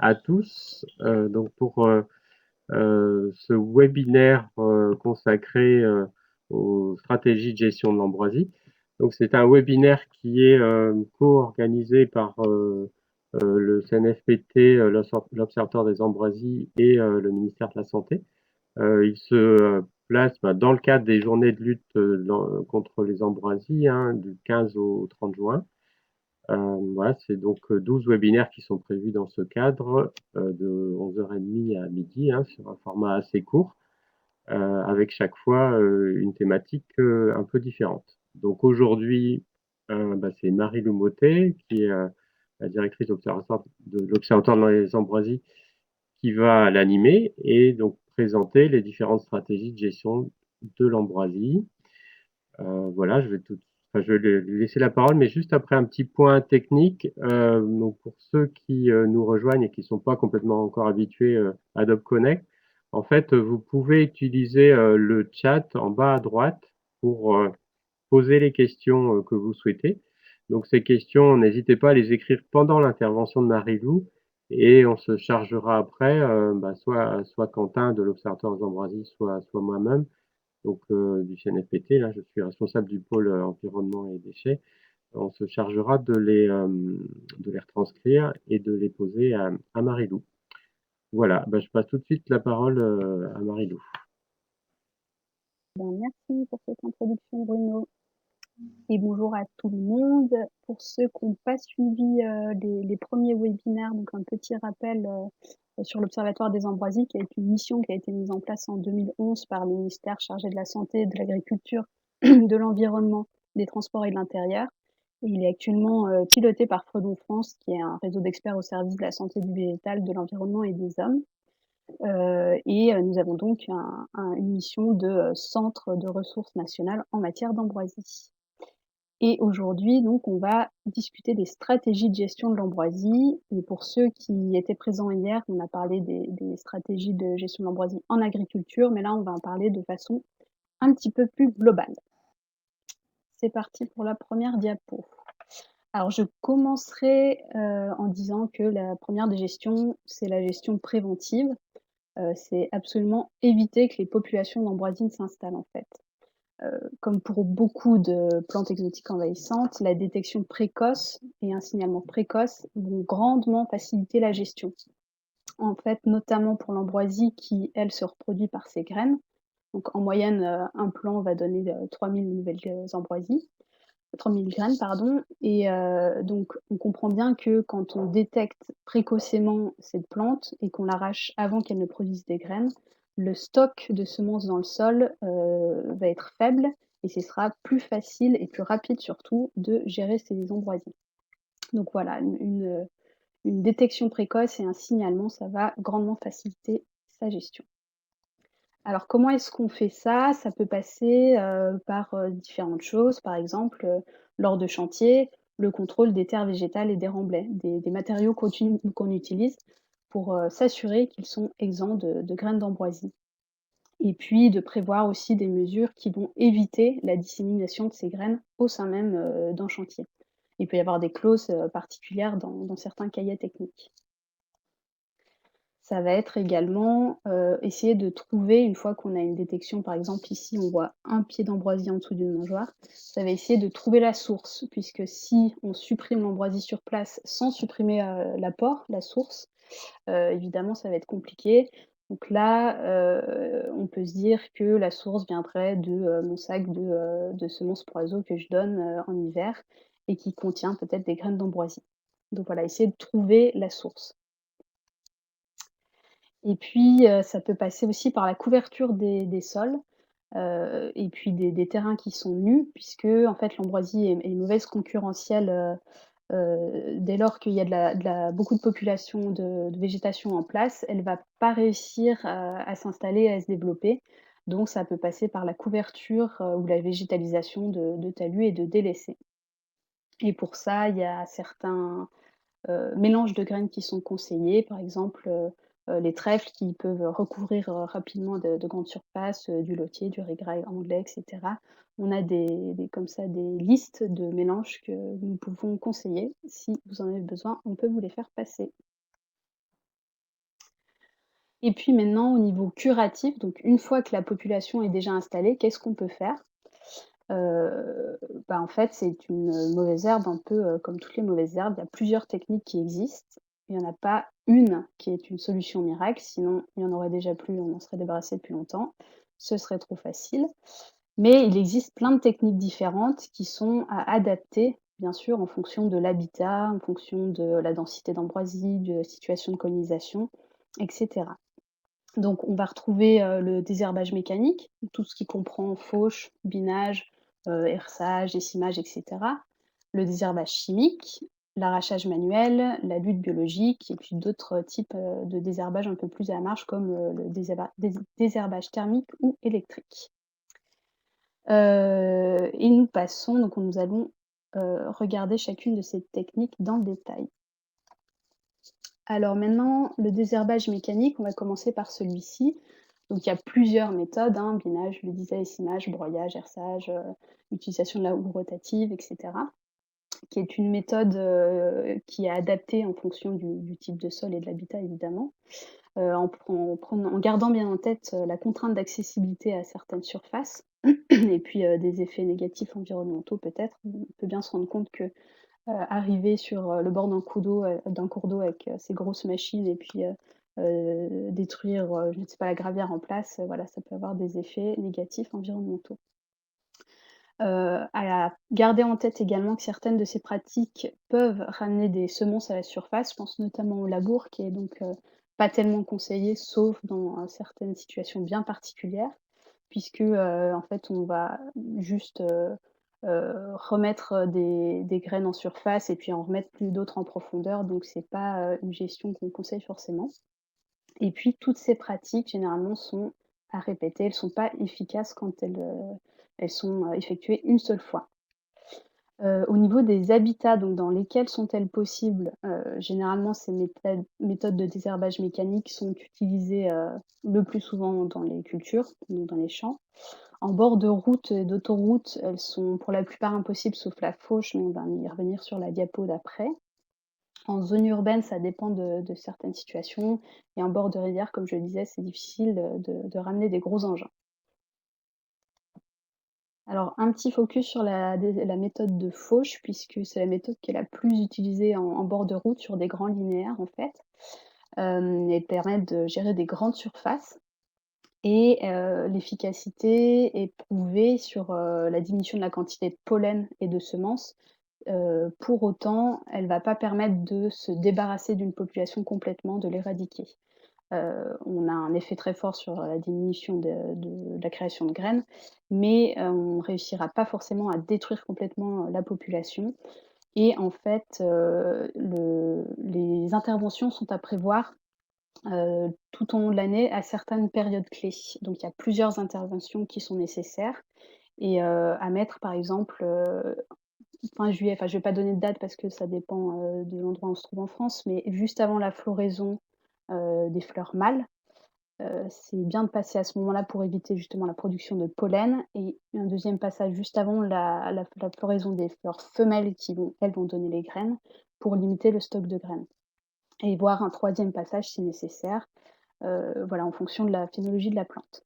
à tous. Donc pour ce webinaire consacré aux stratégies de gestion de l'ambroisie. Donc c'est un webinaire qui est co-organisé par le CNFPT, l'Observatoire des ambroisies et le ministère de la Santé. Il se place dans le cadre des journées de lutte contre les ambroisies, hein, du 15 au 30 juin. Voilà, c'est donc 12 webinaires qui sont prévus dans ce cadre, de 11h30 à midi, hein, sur un format assez court, avec chaque fois une thématique un peu différente. Donc aujourd'hui, c'est Marie-Lou Mottet, qui est la directrice de l'Observatoire dans les ambroisies, qui va l'animer et donc présenter les différentes stratégies de gestion de l'ambroisie. Voilà, je vais lui laisser la parole, mais juste après un petit point technique. Donc pour ceux qui nous rejoignent et qui ne sont pas complètement encore habitués à Adobe Connect, en fait, vous pouvez utiliser le chat en bas à droite pour poser les questions que vous souhaitez. Donc ces questions, n'hésitez pas à les écrire pendant l'intervention de Marie-Lou et on se chargera après, soit Quentin de l'Observatoire des Ambroisies, soit moi-même, donc du CNFPT. Là, je suis responsable du pôle environnement et déchets. On se chargera de les retranscrire et de les poser à Marie-Lou. Voilà, je passe tout de suite la parole à Marie-Lou. Merci pour cette introduction, Bruno. Et bonjour à tout le monde. Pour ceux qui n'ont pas suivi les premiers webinaires, donc un petit rappel sur l'Observatoire des ambroisies, qui est une mission qui a été mise en place en 2011 par le ministère chargé de la Santé, de l'Agriculture, de l'Environnement, des Transports et de l'Intérieur. Et il est actuellement piloté par Fredon France, qui est un réseau d'experts au service de la santé du végétal, de l'environnement et des hommes. Nous avons donc une mission de centre de ressources nationales en matière d'ambroisie. Et aujourd'hui, donc, on va discuter des stratégies de gestion de l'ambroisie. Et pour ceux qui étaient présents hier, on a parlé des stratégies de gestion de l'ambroisie en agriculture, mais là, on va en parler de façon un petit peu plus globale. C'est parti pour la première diapo. Alors, je commencerai en disant que la première des gestions, c'est la gestion préventive. C'est absolument éviter que les populations d'ambroisie ne s'installent, en fait. Comme pour beaucoup de plantes exotiques envahissantes, la détection précoce et un signalement précoce vont grandement faciliter la gestion. En fait, notamment pour l'ambroisie qui, elle, se reproduit par ses graines. Donc en moyenne, un plant va donner 3000 nouvelles ambroisies, 3000 graines, pardon. Et donc on comprend bien que quand on détecte précocement cette plante et qu'on l'arrache avant qu'elle ne produise des graines, le stock de semences dans le sol va être faible et ce sera plus facile et plus rapide surtout de gérer ces ambroisies. Donc voilà, une détection précoce et un signalement, ça va grandement faciliter sa gestion. Alors comment est-ce qu'on fait ça? Ça peut passer par différentes choses, par exemple lors de chantiers, le contrôle des terres végétales et des remblais, des matériaux qu'on utilise pour s'assurer qu'ils sont exempts de graines d'ambroisie. Et puis de prévoir aussi des mesures qui vont éviter la dissémination de ces graines au sein même d'un chantier. Il peut y avoir des clauses particulières dans certains cahiers techniques. Ça va être également essayer de trouver, une fois qu'on a une détection, par exemple ici on voit un pied d'ambroisie en dessous d'une mangeoire, ça va essayer de trouver la source, puisque si on supprime l'ambroisie sur place sans supprimer l'apport, la source, évidemment ça va être compliqué. Donc là, on peut se dire que la source viendrait de mon sac de semences pour oiseaux que je donne en hiver et qui contient peut-être des graines d'ambroisie. Donc voilà, essayer de trouver la source. Et puis, ça peut passer aussi par la couverture des sols, et puis des terrains qui sont nus puisque, en fait, l'ambroisie est une mauvaise concurrentielle, dès lors qu'il y a beaucoup de population de végétation en place, elle va pas réussir à s'installer, à se développer. Donc ça peut passer par la couverture, ou la végétalisation de talus et de délaissés. Et pour ça, il y a certains mélanges de graines qui sont conseillés, par exemple, les trèfles qui peuvent recouvrir rapidement de grandes surfaces, du lotier, du raigrail anglais et cetera. On a comme ça des listes de mélanges que nous pouvons conseiller. Si vous en avez besoin, on peut vous les faire passer. Et puis maintenant au niveau curatif, donc une fois que la population est déjà installée, qu'est-ce qu'on peut faire? En fait, c'est une mauvaise herbe un peu, comme toutes les mauvaises herbes. Il y a plusieurs techniques qui existent. Il n'y en a pas une qui est une solution miracle, sinon il y en aurait déjà plus, on en serait débarrassé depuis longtemps. Ce serait trop facile. Mais il existe plein de techniques différentes qui sont à adapter, bien sûr, en fonction de l'habitat, en fonction de la densité d'ambroisie, de la situation de colonisation, et cetera. Donc on va retrouver, le désherbage mécanique, tout ce qui comprend fauche, binage, herçage, décimage et cetera. Le désherbage chimique, l'arrachage manuel, la lutte biologique et puis d'autres types, de désherbage un peu plus à la marge comme, le désherbage thermique ou électrique. Et nous passons donc nous allons, regarder chacune de ces techniques dans le détail. Alors maintenant, le désherbage mécanique, on va commencer par celui-ci. Donc il y a plusieurs méthodes, hein, binage, je le disais, écimage, broyage, herçage, utilisation de la houe rotative, et cetera, qui est une méthode, qui est adaptée en fonction du type de sol et de l'habitat évidemment, en gardant bien en tête, la contrainte d'accessibilité à certaines surfaces et puis, des effets négatifs environnementaux peut-être. On peut bien se rendre compte que arriver sur, le bord d'un cours d'eau avec, ces grosses machines et puis, détruire, je ne sais pas, la gravière en place, voilà, ça peut avoir des effets négatifs environnementaux. À garder en tête également que certaines de ces pratiques peuvent ramener des semences à la surface. Je pense notamment au labour qui est donc, pas tellement conseillé sauf dans, certaines situations bien particulières puisque, en fait, on va juste, remettre, des graines en surface et puis en remettre plus d'autres en profondeur, donc c'est pas, une gestion qu'on conseille forcément. Et puis toutes ces pratiques généralement sont à répéter, elles sont pas efficaces quand elles sont, effectuées une seule fois. Au niveau des habitats, donc dans lesquels sont-elles possibles? Généralement ces méthodes de désherbage mécanique sont utilisées, le plus souvent dans les cultures, donc dans les champs. En bord de route et d'autoroute, elles sont pour la plupart impossibles sauf la fauche, mais on va y revenir sur la diapo d'après. En zone urbaine, ça dépend de certaines situations et en bord de rivière, comme je le disais, c'est difficile, de ramener des gros engins. Alors un petit focus sur la méthode de fauche puisque c'est la méthode qui est la plus utilisée en bord de route sur des grands linéaires en fait. Elle permet de gérer des grandes surfaces et l'efficacité est prouvée sur, la diminution de la quantité de pollen et de semences. Pour autant, elle va pas permettre de se débarrasser d'une population complètement, de l'éradiquer. On a un effet très fort sur la diminution de la création de graines, mais on réussira pas forcément à détruire complètement, la population et en fait, les interventions sont à prévoir, tout au long de l'année à certaines périodes clés. Donc il y a plusieurs interventions qui sont nécessaires et à mettre par exemple, fin juillet, enfin je vais pas donner de date parce que ça dépend, de l'endroit où on se trouve en France, mais juste avant la floraison, des fleurs mâles. C'est bien de passer à ce moment-là pour éviter justement la production de pollen et un deuxième passage juste avant la floraison des fleurs femelles qui vont, elles, vont donner les graines pour limiter le stock de graines et voire un troisième passage si nécessaire, voilà, en fonction de la phénologie de la plante.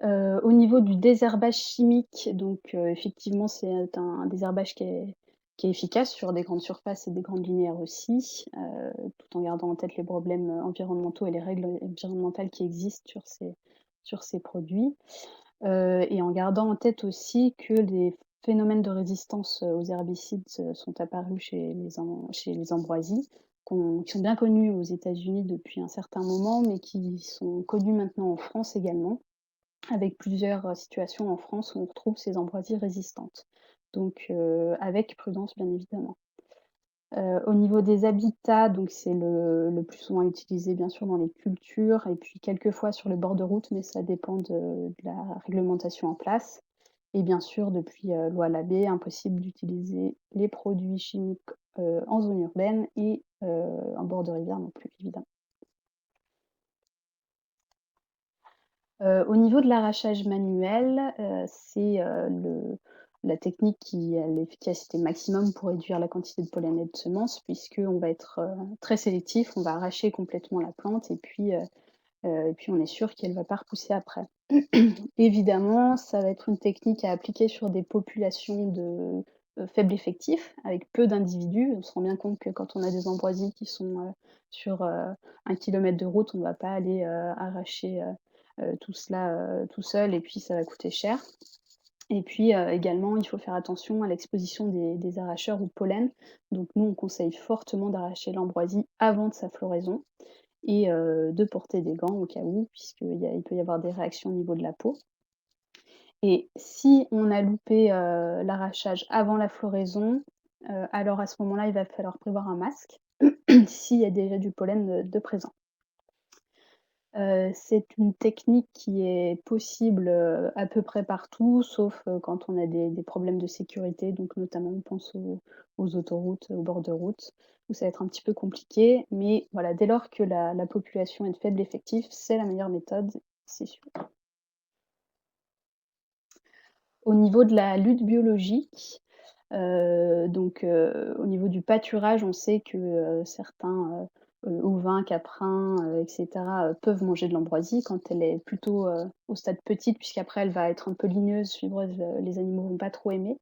Au niveau du désherbage chimique, donc effectivement, c'est un désherbage qui est efficace sur des grandes surfaces et des grandes linéaires aussi, tout en gardant en tête les problèmes, environnementaux et les règles environnementales qui existent sur ces produits, et en gardant en tête aussi que les phénomènes de résistance, aux herbicides, sont apparus chez les ambroisies, qui sont bien connus aux États-Unis depuis un certain moment, mais qui sont connus maintenant en France également avec plusieurs, situations en France où on retrouve ces ambroisies résistantes. Donc avec prudence bien évidemment. Au niveau des habitats, donc c'est le plus souvent utilisé bien sûr dans les cultures et puis quelquefois sur les bords de route, mais ça dépend de la réglementation en place. Et bien sûr depuis, loi Labbé, impossible d'utiliser les produits chimiques, en zone urbaine et en bord de rivière non plus évidemment. Au niveau de l'arrachage manuel, c'est, la technique qui a l'efficacité maximum pour réduire la quantité de pollen et de semences, puisqu'on va être, très sélectif, on va arracher complètement la plante et puis on est sûr qu'elle ne va pas repousser après. Évidemment, ça va être une technique à appliquer sur des populations de, faible effectif, avec peu d'individus. On se rend bien compte que quand on a des ambroisies qui sont, sur, 1 kilomètre de route, on ne va pas aller, arracher, tout cela, tout seul et puis ça va coûter cher. Et puis, également, il faut faire attention à l'exposition des arracheurs au pollen. Donc nous, on conseille fortement d'arracher l'ambroisie avant de sa floraison et de porter des gants au cas où, il peut y avoir des réactions au niveau de la peau. Et si on a loupé, l'arrachage avant la floraison, alors à ce moment-là, il va falloir prévoir un masque s'il y a déjà du pollen, de présent. C'est une technique qui est possible, à peu près partout, sauf, quand on a des problèmes de sécurité, donc notamment on pense aux autoroutes, aux bords de route, où ça va être un petit peu compliqué. Mais voilà, dès lors que la population est de faible effectif, c'est la meilleure méthode, c'est sûr. Au niveau de la lutte biologique, au niveau du pâturage, on sait que, certains, ovins, caprins, et cetera, peuvent manger de l'ambroisie quand elle est plutôt, au stade petite, puisqu'après elle va être un peu ligneuse, fibreuse, les animaux vont pas trop aimer.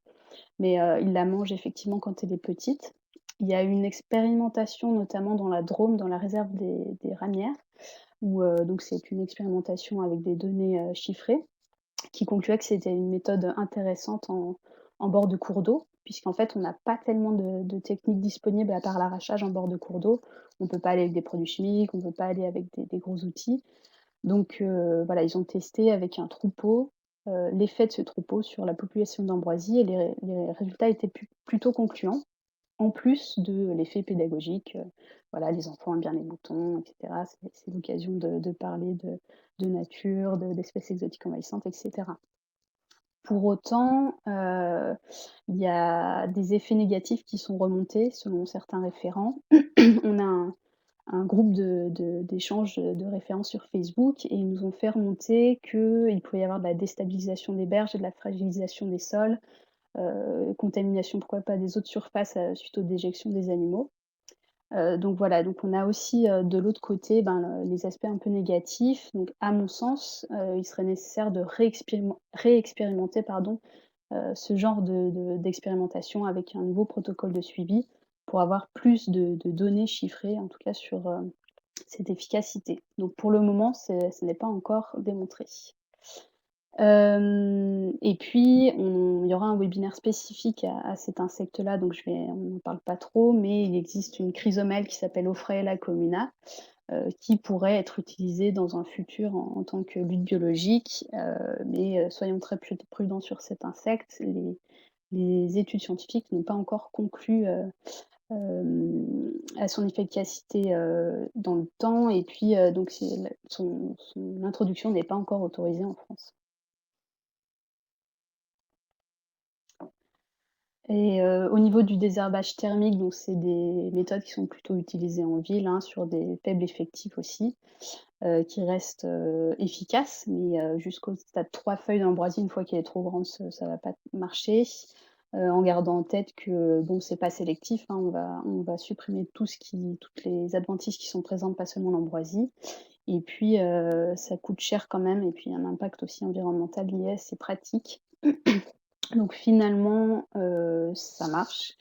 Mais, ils la mangent effectivement quand elle est petite. Il y a une expérimentation, notamment dans la Drôme, dans la réserve des ranières, où, donc c'est une expérimentation avec des données, chiffrées qui concluait que c'était une méthode intéressante en bord de cours d'eau, puisqu'en fait, on n'a pas tellement de techniques disponibles à part l'arrachage en bord de cours d'eau. On ne peut pas aller avec des produits chimiques, on ne peut pas aller avec des gros outils. Donc voilà, ils ont testé avec un troupeau, l'effet de ce troupeau sur la population d'ambroisie et les résultats étaient plutôt concluants, en plus de l'effet pédagogique, voilà, les enfants aiment bien les moutons et cetera. C'est l'occasion de parler de nature, d'espèces exotiques envahissantes et cetera. Pour autant, il y a des effets négatifs qui sont remontés selon certains référents. On a un groupe d'échange de références sur Facebook et ils nous ont fait remonter qu'il pouvait y avoir de la déstabilisation des berges et de la fragilisation des sols, contamination, pourquoi pas, des eaux de surface, suite aux déjections des animaux. Donc voilà, donc on a aussi, de l'autre côté, ben, les aspects un peu négatifs. Donc à mon sens, il serait nécessaire de réexpérimenter, pardon, ce genre d'expérimentation avec un nouveau protocole de suivi pour avoir plus de données chiffrées, en tout cas sur, cette efficacité. Donc pour le moment, ce n'est pas encore démontré. Et puis il y aura un webinaire spécifique à cet insecte-là, donc on n'en parle pas trop, mais il existe une chrysomèle qui s'appelle Ophrayella communa, qui pourrait être utilisée dans un futur en tant que lutte biologique, mais soyons très prudents sur cet insecte. Les études scientifiques n'ont pas encore conclu, à son efficacité, dans le temps et puis, donc son introduction n'est pas encore autorisée en France. Et au niveau du désherbage thermique, donc c'est des méthodes qui sont plutôt utilisées en ville, hein, sur des faibles effectifs aussi, qui restent, efficaces, mais jusqu'au stade 3 feuilles d'ambroisie, une fois qu'elle est trop grande, ça va pas marcher, en gardant en tête que, bon, c'est pas sélectif, hein, on va supprimer toutes les adventices qui sont présentes, pas seulement l'ambroisie et puis, ça coûte cher quand même et puis il y a un impact aussi environnemental lié à ces pratiques. Donc finalement, ça marche.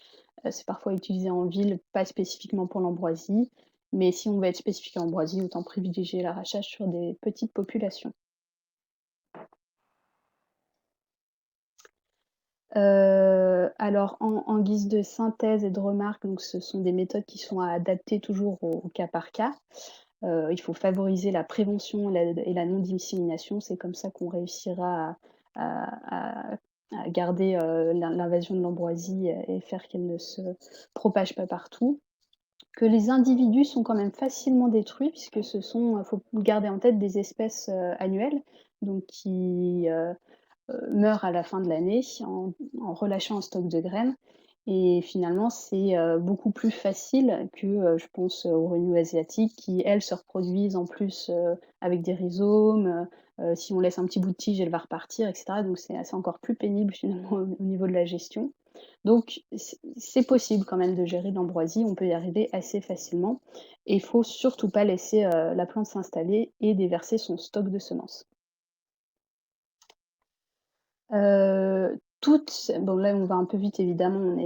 C'est parfois utilisé en ville, pas spécifiquement pour l'ambroisie, mais si on veut être spécifique à l'ambroisie, autant privilégier l'arrachage sur des petites populations. Alors en guise de synthèse et de remarque, donc ce sont des méthodes qui sont à adapter toujours au cas par cas. Il faut favoriser la prévention et la non-dissémination. C'est comme ça qu'on réussira à garder, l'invasion de l'ambroisie et faire qu'elle ne se propage pas partout. Que les individus sont quand même facilement détruits puisque ce sont, faut garder en tête des espèces, annuelles, donc qui, meurent à la fin de l'année en relâchant un stock de graines et finalement, c'est, beaucoup plus facile que, je pense, aux grenouilles asiatiques qui, elles, se reproduisent en plus, avec des rhizomes, si on laisse un petit bout de tige, elle va repartir et cetera, donc c'est encore plus pénible finalement au niveau de la gestion. Donc c'est possible quand même de gérer l'ambroisie, on peut y arriver assez facilement et il faut surtout pas laisser, la plante s'installer et déverser son stock de semences. Toutes bon là on va un peu vite évidemment,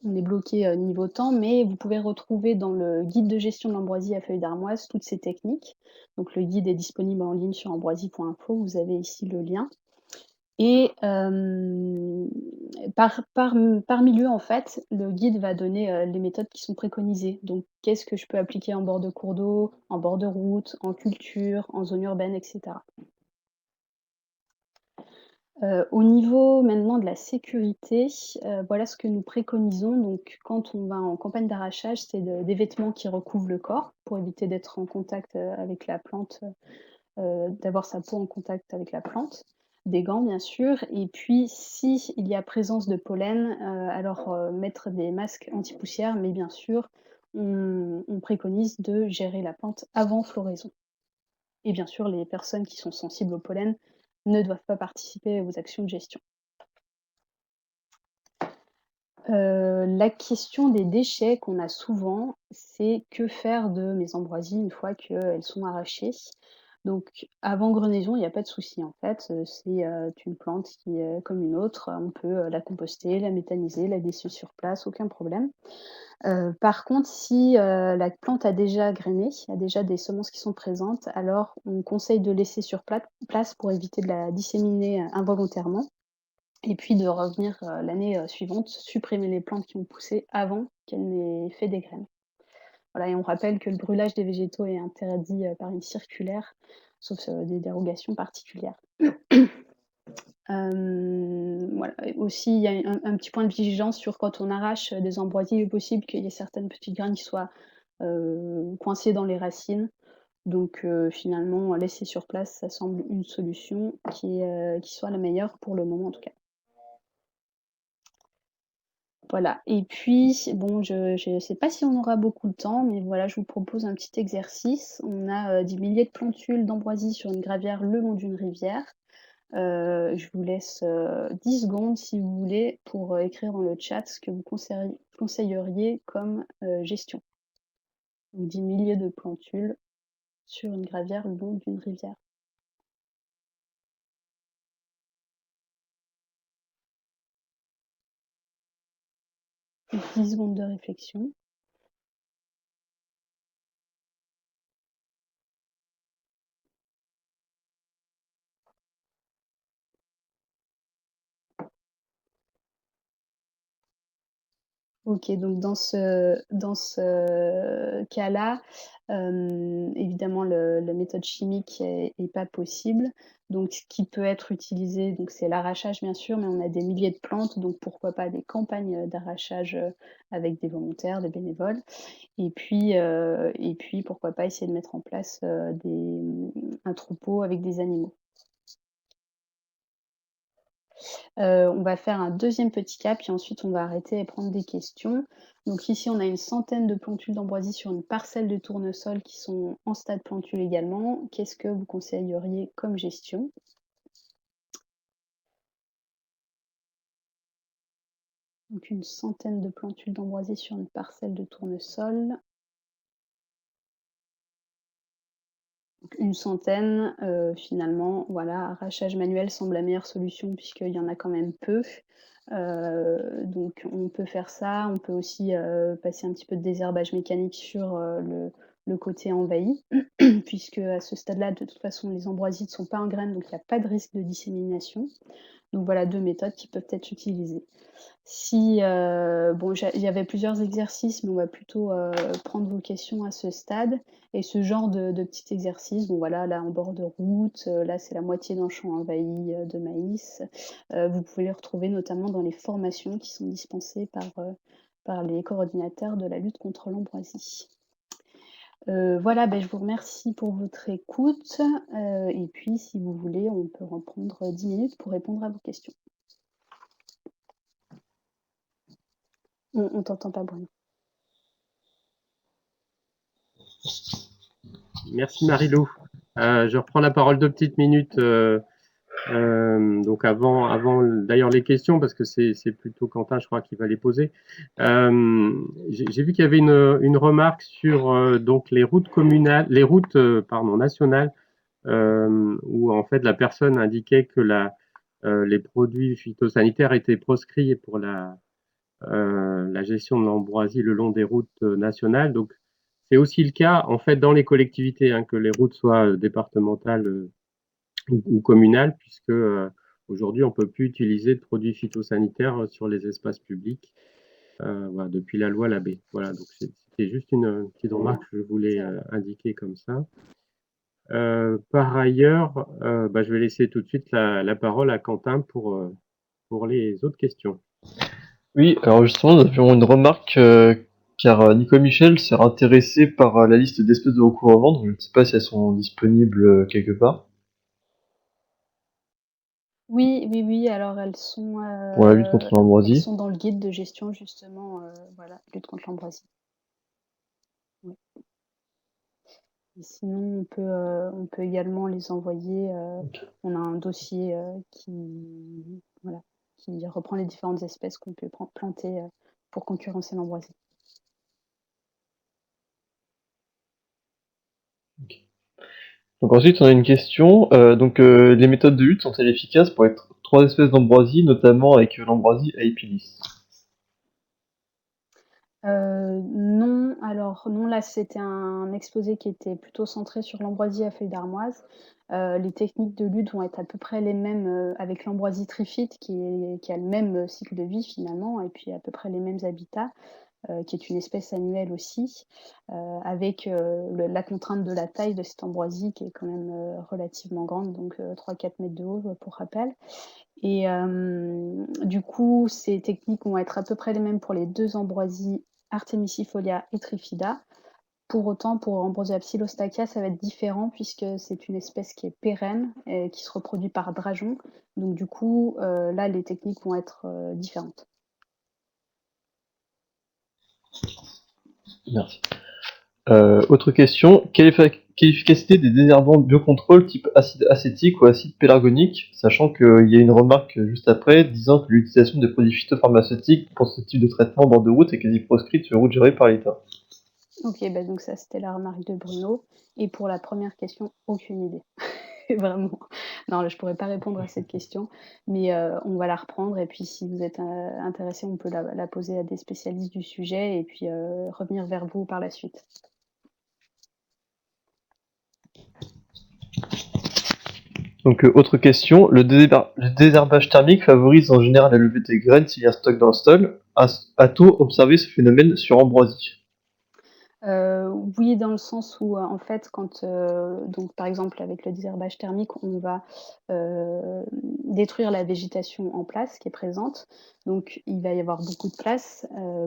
on est bloqué, niveau temps, mais vous pouvez retrouver dans le guide de gestion de l'ambroisie à feuilles d'armoise toutes ces techniques. Donc le guide est disponible en ligne sur ambroisie.info, vous avez ici le lien et par milieu en fait, le guide va donner, les méthodes qui sont préconisées. Donc qu'est-ce que je peux appliquer en bord de cours d'eau, en bord de route, en culture, en zone urbaine et cetera. Au niveau maintenant de la sécurité, voilà ce que nous préconisons. Donc quand on va en campagne d'arrachage, c'est des vêtements qui recouvrent le corps pour éviter d'être en contact, avec la plante, d'avoir sa peau en contact avec la plante. Des gants bien sûr et puis si il y a présence de pollen, alors, mettre des masques anti-poussière, mais bien sûr, on préconise de gérer la plante avant floraison. Et bien sûr, les personnes qui sont sensibles au pollen ne doivent pas participer aux actions de gestion. La question des déchets qu'on a souvent, c'est que faire de mes ambroisies une fois qu'elles sont arrachées? Donc avant grenaison, il y a pas de souci en fait, c'est, une plante qui est comme une autre, on peut, la composter, la méthaniser, la laisser sur place, aucun problème. Par contre, si, la plante a déjà grainé, il y a déjà des semences qui sont présentes, alors on conseille de laisser sur place pour éviter de la disséminer, involontairement et puis de revenir, l'année, suivante, supprimer les plantes qui ont poussé avant qu'elles n'aient fait des graines. Voilà et on rappelle que le brûlage des végétaux est interdit, par une circulaire, sauf, des dérogations particulières. Voilà et aussi il y a un petit point de vigilance sur quand on arrache, des ambroisies, il est possible qu'il y ait certaines petites graines qui soient, coincées dans les racines. Donc finalement, laisser sur place, ça semble une solution qui soit la meilleure pour le moment en tout cas. Voilà et puis bon, je sais pas si on aura beaucoup de temps, mais voilà, je vous propose un petit exercice. On a, des milliers de plantules d'ambroisie sur une gravière le long d'une rivière. Je vous laisse, 10 secondes si vous voulez pour, écrire dans le chat ce que vous conseilleriez comme, gestion. Donc 10 milliers de plantules sur une gravière le long d'une rivière. 10 secondes de réflexion. OK, donc dans ce cas-là, évidemment la méthode chimique est pas possible. Donc ce qui peut être utilisé, donc c'est l'arrachage bien sûr, mais on a des milliers de plantes, donc pourquoi pas des campagnes, d'arrachage, avec des volontaires, des bénévoles. Et puis pourquoi pas essayer de mettre en place, un troupeau avec des animaux. On va faire un deuxième petit cas, puis ensuite on va arrêter et prendre des questions. Donc ici, on a une centaine de plantules d'ambroisie sur une parcelle de tournesol qui sont en stade plantule également. Qu'est-ce que vous conseilleriez comme gestion? Donc une centaine de plantules d'ambroisie sur une parcelle de tournesol. Donc une centaine, finalement, voilà, arrachage manuel semble la meilleure solution puisqu'il y en a quand même peu. Donc on peut faire ça, on peut aussi, passer un petit peu de désherbage mécanique sur, le côté envahi puisque à ce stade-là, de toute façon, les ambroisies ne sont pas en graines, donc il y a pas de risque de dissémination. Donc voilà 2 méthodes qui peuvent être utilisées. Si, bon, il y avait plusieurs exercices, mais on va plutôt, prendre vos questions à ce stade et ce genre de petit exercice, bon voilà, là en bord de route, là c'est la moitié d'un champ envahi, de maïs. Vous pouvez les retrouver notamment dans les formations qui sont dispensées par les coordinateurs de la lutte contre l'ambroisie. Voilà, je vous remercie pour votre écoute, et puis si vous voulez, on peut reprendre, 10 minutes pour répondre à vos questions. On t'entend pas, Bruno. Merci Marilou. Je reprends la parole 2 petites minutes. Donc avant d'ailleurs les questions, parce que c'est plutôt Quentin, je crois, qui va les poser. J'ai vu qu'il y avait une remarque sur donc les routes communales, les routes pardon nationales, où en fait la personne indiquait que les produits phytosanitaires étaient proscrits pour la gestion de l'ambroisie le long des routes nationales. Donc c'est aussi le cas en fait dans les collectivités, hein, que les routes soient départementales ou communales, puisque aujourd'hui on peut plus utiliser de produits phytosanitaires sur les espaces publics, voilà, depuis la loi Labbé. Voilà, donc c'était juste une petite remarque que je voulais indiquer comme ça. Par ailleurs, je vais laisser tout de suite la parole à Quentin pour les autres questions. Oui, alors justement, nous avions une remarque, car Nico Michel s'est intéressé par la liste d'espèces de recouvrement, donc je ne sais pas si elles sont disponibles quelque part. Oui, alors Pour la lutte contre elles l'ambroisie. sont dans le guide de gestion justement, voilà, lutte contre l'ambroisie. Oui. Et sinon on peut également les envoyer, on a un dossier, voilà, qui reprend les différentes espèces qu'on peut planter, pour concurrencer l'ambroisie. Donc ensuite, on a une question. Les méthodes de lutte sont-elles efficaces pour les 3 espèces d'ambroisie, notamment avec l'ambroisie aepilis? Non, alors non, là, c'était un exposé qui était plutôt centré sur l'ambroisie à feuilles d'armoise. Les techniques de lutte vont être à peu près les mêmes, avec l'ambroisie trifide qui a le même cycle de vie finalement et puis à peu près les mêmes habitats, qui est une espèce annuelle aussi, avec la contrainte de la taille de cette ambroisie qui est quand même relativement grande, donc 3-4 mètres de haut pour rappel. Et du coup, ces techniques vont être à peu près les mêmes pour les 2 ambroisies Artemisifolia et Trifida. Pour autant, pour Ambrosia psilostachya, ça va être différent puisque c'est une espèce qui est pérenne et qui se reproduit par drageon. Donc du coup, là, les techniques vont être différentes. Merci. Autre question, quelle est l'efficacité des désherbants biocontrôle type acide acétique ou acide pélargonique, sachant qu'il y a une remarque juste après disant que l'utilisation des produits phytopharmaceutiques pour ce type de traitement en bord de route est quasi proscrite sur route gérée par l'État. Ok, donc ça c'était la remarque de Bruno. Et pour la première question, aucune idée. Vraiment. Non, là, je pourrais pas répondre à cette question, mais on va la reprendre et puis si vous êtes intéressé, on peut la poser à des spécialistes du sujet et puis revenir vers vous par la suite. Donc autre question, le désherbage thermique favorise en général la levée des graines s'il y a un stock dans le sol. A-t-on observé ce phénomène sur ambroisie? Oui, dans le sens où, en fait, quand, donc par exemple avec le désherbage thermique, on va, détruire la végétation en place qui est présente. Donc il va y avoir beaucoup de place,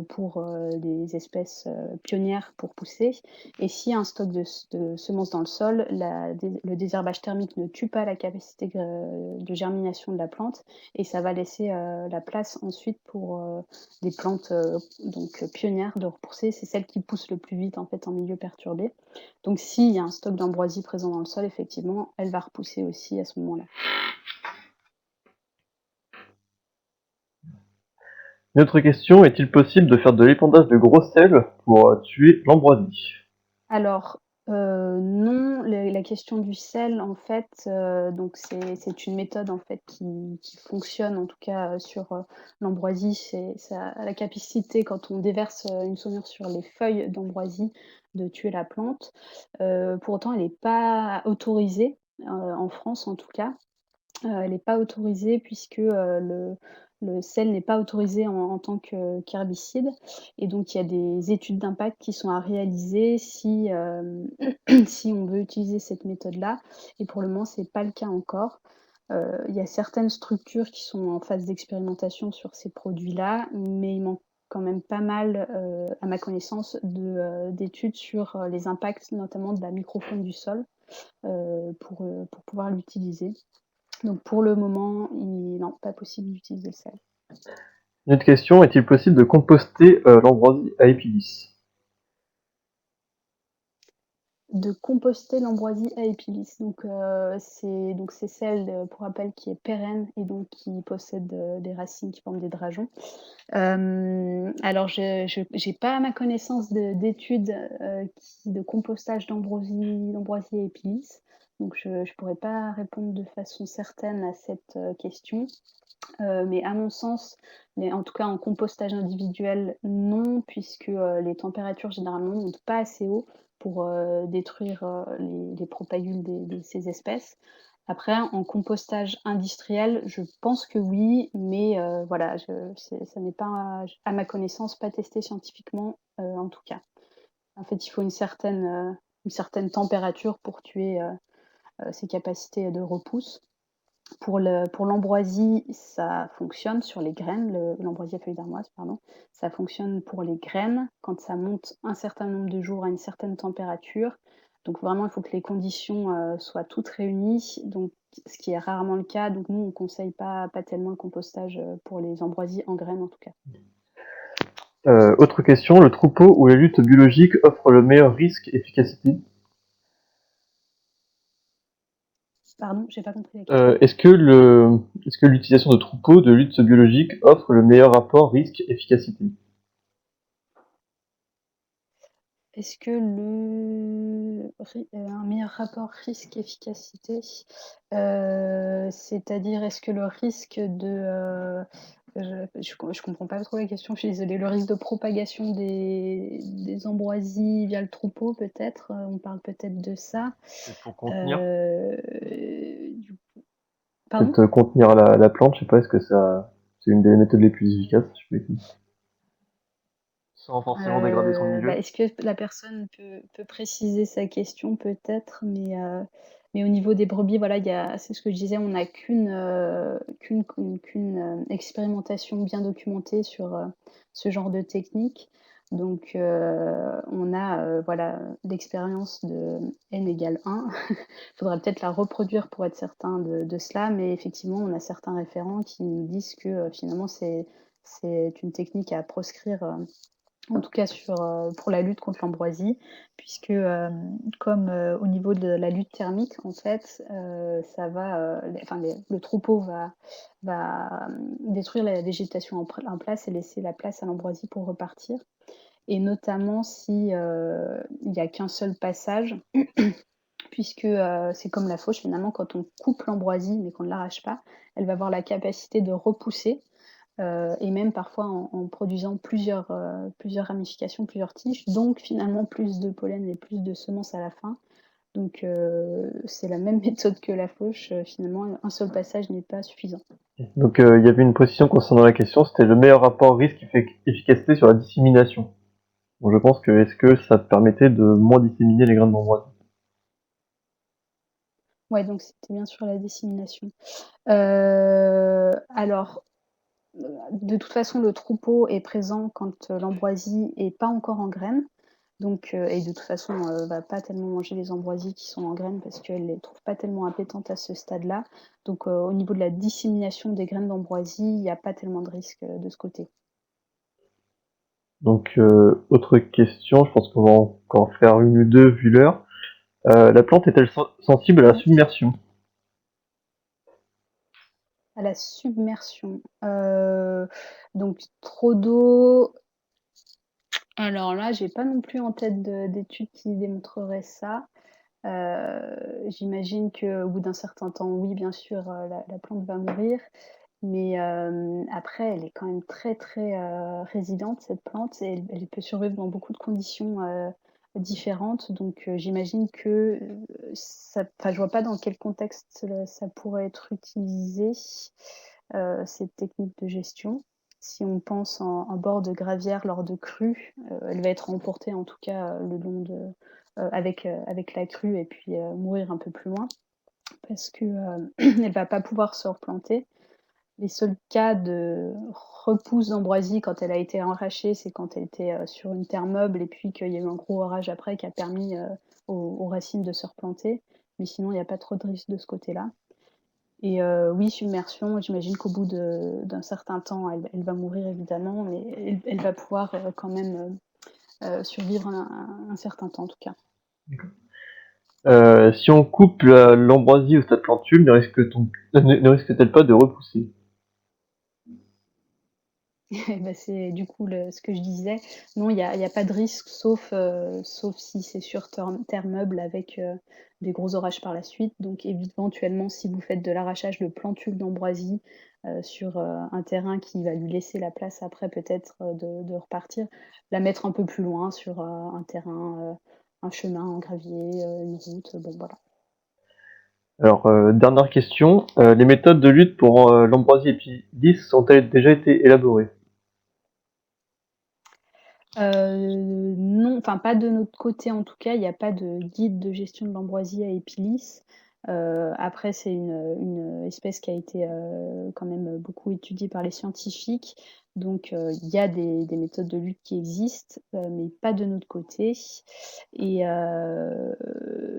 pour, les espèces, pionnières pour pousser et s'il y a un stock de semences dans le sol, le désherbage thermique ne tue pas la capacité de germination de la plante et ça va laisser, la place ensuite pour, des plantes donc pionnières de repousser, c'est celles qui poussent le plus vite en fait en milieu perturbé. Donc s'il y a un stock d'ambroisie présent dans le sol, effectivement, elle va repousser aussi à ce moment-là. Une autre question, est-il possible de faire de l'épandage de gros sel pour tuer l'ambroisie? Alors, non, la question du sel en fait, donc c'est une méthode en fait qui fonctionne en tout cas, sur, l'ambroisie. Ça a la capacité quand on déverse, une saumure sur les feuilles d'ambroisie de tuer la plante. Pour autant elle n'est pas autorisée, en France en tout cas. Elle est pas autorisée puisque, le sel n'est pas autorisé en tant qu'herbicide et donc il y a des études d'impact qui sont à réaliser si, si on veut utiliser cette méthode-là et pour le moment, c'est pas le cas encore. Il y a certaines structures qui sont en phase d'expérimentation sur ces produits-là, mais il manque quand même pas mal, à ma connaissance d'études sur, les impacts notamment de la microfaune du sol, pour pouvoir l'utiliser. Donc pour le moment, non, pas possible d'utiliser le sel. Une autre question, est-il possible de composter l'ambroisie à épilis? De composter l'ambroisie à épilis. C'est celle, pour rappel, qui est pérenne et donc qui possède des racines qui forment des drageons. Alors, j'ai pas à ma connaissance d'études de compostage d'ambroisie à épilis. Donc, je pourrais pas répondre de façon certaine à cette question. Mais à mon sens, en tout cas en compostage individuel, non, puisque les températures généralement ne montent pas assez haut pour détruire les propagules de ces espèces. Après, en compostage industriel, je pense que oui, mais voilà, ça n'est pas, à ma connaissance, pas testé scientifiquement en tout cas. En fait, il faut une certaine température pour tuer ces capacités de repousse. Pour l'ambroisie, ça fonctionne sur les graines, l'ambroisie à feuilles d'armoise, pardon. Ça fonctionne pour les graines quand ça monte un certain nombre de jours à une certaine température. Donc vraiment, il faut que les conditions soient toutes réunies, donc ce qui est rarement le cas. Donc nous, on ne conseille pas tellement le compostage pour les ambroisies en graines en tout cas. Autre question, le troupeau ou la lutte biologique offre le meilleur risque-efficacité? Pardon, j'ai pas compris la question. Est-ce que l'utilisation de troupeaux de lutte biologique offre le meilleur rapport risque-efficacité? Est-ce que un meilleur rapport risque-efficacité, c'est-à-dire est-ce que le risque de, je comprends pas trop la question, je suis désolée. Le risque de propagation des ambroisies via le troupeau peut-être? On parle peut-être de ça? Peut-être pour contenir? Du pardon? Peut-être contenir la plante, je sais pas, est-ce que ça c'est une des méthodes les plus efficaces? Je sais pas. Sans forcément dégrader son milieu. Est-ce que la personne peut préciser sa question peut-être, mais au niveau des brebis, voilà, c'est ce que je disais, on n'a qu'une expérimentation bien documentée sur ce genre de technique. Donc, on a voilà, l'expérience de n égale 1. Il faudra peut-être la reproduire pour être certain de cela, mais effectivement, on a certains référents qui nous disent que finalement, c'est une technique à proscrire en tout cas pour la lutte contre l'ambroisie, puisque comme au niveau de la lutte thermique, en fait, ça va, le troupeau va détruire la végétation en place et laisser la place à l'ambroisie pour repartir. Et notamment si il n'y a qu'un seul passage, puisque c'est comme la fauche finalement, quand on coupe l'ambroisie mais qu'on ne l'arrache pas, elle va avoir la capacité de repousser et même parfois en produisant plusieurs ramifications, plusieurs tiges, donc finalement plus de pollen et plus de semences à la fin. Donc c'est la même méthode que la fauche, finalement un seul passage n'est pas suffisant. Donc il y avait une précision concernant la question, c'était le meilleur rapport risque-efficacité sur la dissémination. Donc je pense que est-ce que ça permettait de moins disséminer les graines d'ambroisie? Ouais, donc c'était bien sur la dissémination. Alors, de toute façon, le troupeau est présent quand l'ambroisie est pas encore en graines. Donc, et de toute façon, va pas tellement manger les ambroisies qui sont en graines parce qu'elle les trouve pas tellement appétantes à ce stade-là. Donc, au niveau de la dissémination des graines d'ambroisie, il n'y a pas tellement de risque de ce côté. Donc autre question, je pense qu'on va encore faire une ou deux vu l'heure. La plante est-elle sensible à la Oui. submersion? À la submersion. Donc, trop d'eau. Alors là, j'ai pas non plus en tête d'études qui démontreraient ça. J'imagine qu'au bout d'un certain temps, oui, bien sûr, la plante va mourir. Mais après, elle est quand même très, très résidente, cette plante, et elle peut survivre dans beaucoup de conditions différentes. Donc, j'imagine que enfin, je vois pas dans quel contexte ça pourrait être utilisé, cette technique de gestion. Si on pense en bord de gravière lors de crues, elle va être emportée en tout cas le long avec la crue et puis mourir un peu plus loin parce que elle va pas pouvoir se replanter. Les seuls cas de repousse d'ambroisie quand elle a été arrachée, c'est quand elle était sur une terre meuble et puis qu'il y a eu un gros orage après qui a permis aux racines de se replanter. Mais sinon, il n'y a pas trop de risque de ce côté-là. Et oui, submersion, j'imagine qu'au bout d'un certain temps, elle va mourir évidemment, mais elle va pouvoir quand même survivre un certain temps en tout cas. Si on coupe l'ambroisie au stade plantule, ne risque-t-elle pas de repousser? Bah, c'est du coup ce que je disais. Non, il y a pas de risque sauf si c'est sur terre meuble avec des gros orages par la suite. Donc éventuellement, si vous faites de l'arrachage de plantules d'ambroisie sur un terrain qui va lui laisser la place après peut-être de repartir, la mettre un peu plus loin sur un terrain, un chemin en gravier, une route, bon voilà. Alors, dernière question, les méthodes de lutte pour l'ambroisie épilis ont-elles déjà été élaborées? Non, enfin pas de notre côté en tout cas, il y a pas de guide de gestion de l'ambroisie à Épilis. Après c'est une espèce qui a été, quand même, beaucoup étudiée par les scientifiques. Donc il y a des méthodes de lutte qui existent, mais pas de notre côté et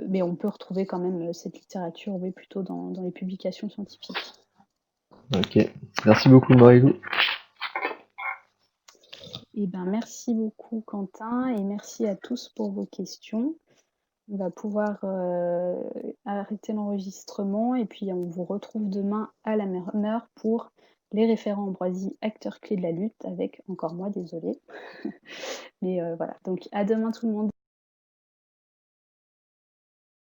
mais on peut retrouver quand même, cette littérature, oui, plutôt dans les publications scientifiques. Ok, merci beaucoup Marilou. Eh ben, merci beaucoup Quentin et merci à tous pour vos questions. On va pouvoir arrêter l'enregistrement et puis on vous retrouve demain à la même heure pour les référents Ambroisie, acteurs clés de la lutte, avec encore moi, désolée. Mais voilà, donc à demain tout le monde.